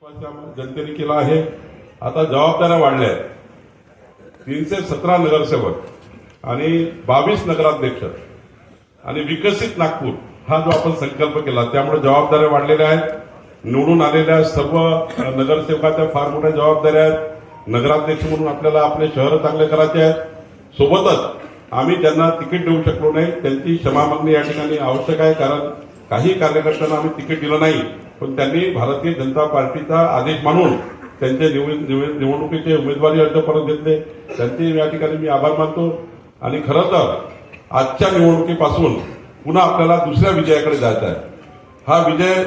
जनतेने केला आहे. आता जबाबदाऱ्या वाढल्या आहेत. 317 नगरसेवक आणि 22 नगराध्यक्ष आणि विकसित नागपूर हा जो आपण संकल्प केला, त्यामुळे जबाबदाऱ्या वाढलेल्या आहेत. निवडून आलेल्या सर्व नगरसेवकाच्या फार मोठ्या जबाबदाऱ्या आहेत. नगराध्यक्ष म्हणून आपल्याला आपले शहर चांगले करायचे आहेत. सोबतच आम्ही ज्यांना तिकीट देऊ शकलो नाही त्यांची क्षमा मागणी या ठिकाणी आवश्यक आहे. कारण काही कार्यकर्त्यांना आम्ही तिकीट दिलं नाही, पण त्यांनी भारतीय जनता पार्टीचा आदेश मानून त्यांचे निवडणुकीचे उमेदवारी अर्ज परत घेतले. त्यांचे या ठिकाणी मी आभार मानतो. आणि खरं तर आजच्या निवडणुकीपासून पुन्हा आपल्याला दुसऱ्या विजयाकडे जायचं आहे. हा विजय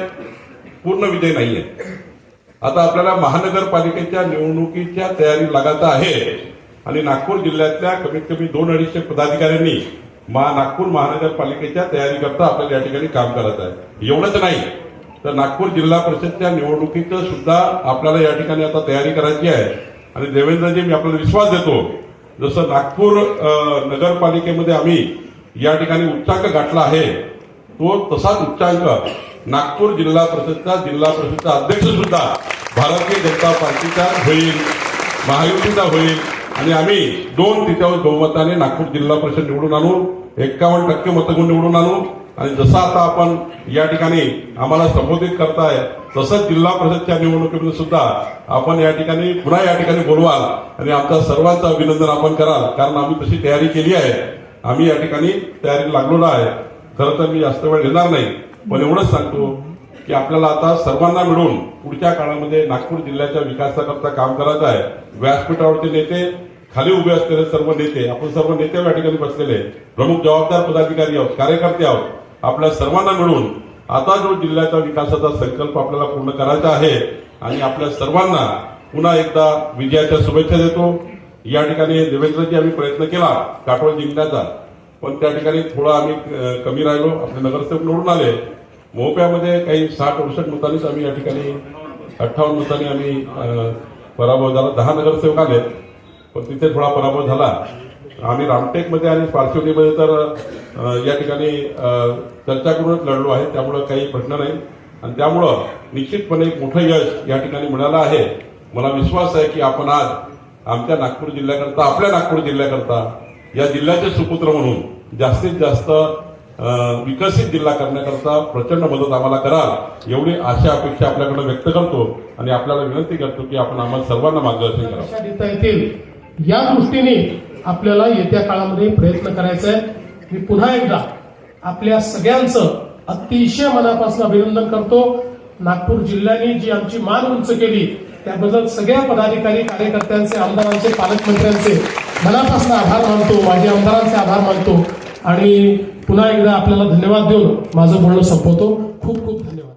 पूर्ण विजय नाहीये. आता आपल्याला महानगरपालिकेच्या निवडणुकीच्या तयारी लागायचं आहे आणि नागपूर जिल्ह्यातल्या कमीत कमी 200-250 पदाधिकाऱ्यांनी नागपूर महानगरपालिकेच्या तयारीकरता आपल्याला या ठिकाणी काम करायचं आहे. एवढंच नाही तर नागपूर जिल्हा परिषदच्या निवडणुकीचं सुद्धा आपल्याला या ठिकाणी आता तयारी करायची आहे. आणि देवेंद्रजी, मी आपल्याला विश्वास देतो, जसं नागपूर नगरपालिकेमध्ये आम्ही या ठिकाणी उच्चांक गाठला आहे, तो तसाच उच्चांक नागपूर जिल्हा परिषदचा अध्यक्ष सुद्धा भारतीय जनता पार्टीचा होईल, महायुतीचा होईल. आणि आम्ही 2/3 बहुमताने नागपूर जिल्हा परिषद निवडून आणू, 51% मतगुण निवडून आणू. आणि जसं आता आपण या ठिकाणी आम्हाला संबोधित करताय, तसंच जिल्हा परिषदच्या निवडणुकीमध्ये सुद्धा आपण या ठिकाणी पुन्हा या ठिकाणी बोलवाल आणि आमच्या सर्वांचं अभिनंदन आपण कराल. कारण आम्ही तशी तयारी केली आहे. आम्ही या ठिकाणी तयारी लागलेलो आहे. खरं तर मी जास्त वेळ घेणार नाही, पण एवढंच सांगतो की आपल्याला आता सर्वांना मिळून पुढच्या काळामध्ये नागपूर जिल्ह्याच्या विकासाकरता काम करायचं आहे. व्यासपीठावरचे नेते, खाली उभे असलेले सर्व नेते, आपण सर्व नेते या ठिकाणी बसलेले प्रमुख जबाबदार पदाधिकारी आहोत, कार्यकर्ते आहोत. आपल्या सर्वांना मिळून आता जो जिल्ह्याच्या विकासाचा संकल्प आपल्याला पूर्ण करायचा आहे आणि आपल्या सर्वांना पुन्हा एकदा विजयाच्या शुभेच्छा देतो. या ठिकाणी देवेंद्रजी आम्ही प्रयत्न केला काटोल जिंकण्याचा, पण त्या ठिकाणी थोडा आम्ही कमी राहिलो. आपले नगरसेवक निवडून आले. मोहप्यामध्ये काही 60-68 मतांनीच आम्ही या ठिकाणी 58 मतांनी आम्ही पराभव झाला. 10 नगरसेवक आले, पण तिथे थोडा पराभव झाला. आम्ही रामटेकमध्ये आणि पारशिवनीमध्ये तर या ठिकाणी चर्चा करूनच लढलो आहे, त्यामुळं काही प्रश्न नाही. आणि त्यामुळं निश्चितपणे एक मोठं यश या ठिकाणी मिळालं आहे. मला विश्वास आहे की आपण आज आमच्या नागपूर जिल्ह्याकरता, आपल्या नागपूर जिल्ह्याकरता, या जिल्ह्याचे सुपुत्र म्हणून जास्तीत जास्त विकसित जिल्हा करण्याकरता प्रचंड मदत आम्हाला कराल, एवढी आशा अपेक्षा आपल्याकडे व्यक्त करतो. आणि आपल्याला विनंती करतो की आपण आम्हाला सर्वांना मार्गदर्शन करावं. देता येतील या दृष्टीने आपल्याला येत्या काळामध्ये प्रयत्न करायचा आहे. मी पुन्हा एकदा आपल्या सगळ्यांचं अतिशय मनापासून अभिनंदन करतो. नागपूर जिल्ह्याने जी आमची मान उंच केली त्याबद्दल सगळ्या पदाधिकारी, कार्यकर्त्यांचे, आमदारांचे, पालकमंत्र्यांचे मनापासून आभार मानतो. माझे आमदारांचे आभार मानतो आणि पुन्हा एकदा आपल्याला धन्यवाद देऊन माझं बोलणं संपवतो. खूप खूप धन्यवाद.